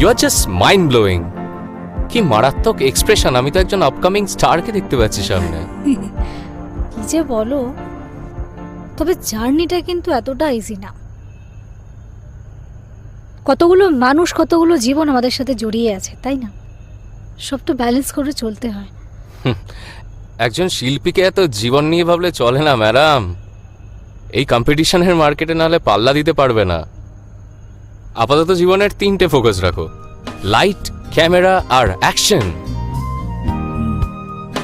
You are just mind blowing. কি মারাত্মক expression! আমি তো একজন আপকামিং স্টারকে দেখতে পাচ্ছি সামনে। কি যে বলো, তবে জার্নিটা কিন্তু এতটা ইজি না। কতগুলো মানুষ, কতগুলো জীবন আমাদের সাথে জড়িয়ে আছে, তাই না? সব তো ব্যালেন্স করে চলতে হয়। একজন শিল্পীকে এত জীবন নিয়ে ভাবলে চলে না ম্যাডাম। এই কম্পিটিশনের মার্কেটে নাহলে পাল্লা দিতে পারবে না। আপাতত জীবনের 3টে ফোকাস রাখো: লাইট, ক্যামেরা আর অ্যাকশন।